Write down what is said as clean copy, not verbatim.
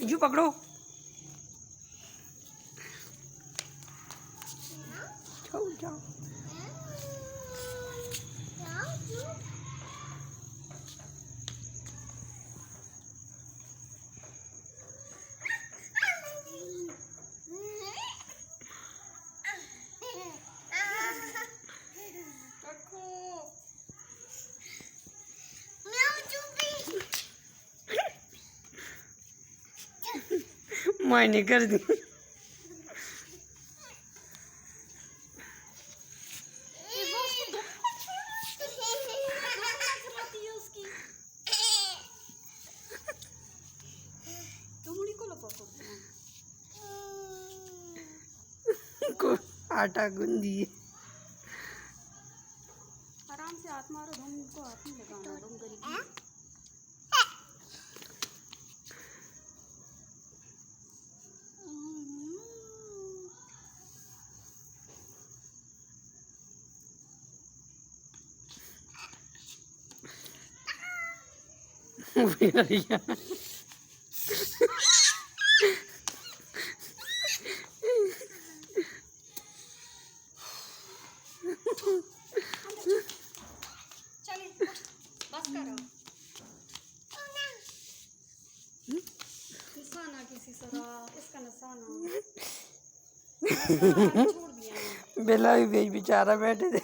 You पकड़ो। जाओ जाओ। मैं नहीं कर दी। को आटा गूंदी है। आराम से हाथ मारो, धूम को हाथ नहीं लगाना, धूम गरीब। चलिए बस करो। निशाना किसी सरा इसका निशाना छोड़ दिया। बेला भी बेच बेचारा बैठे थे।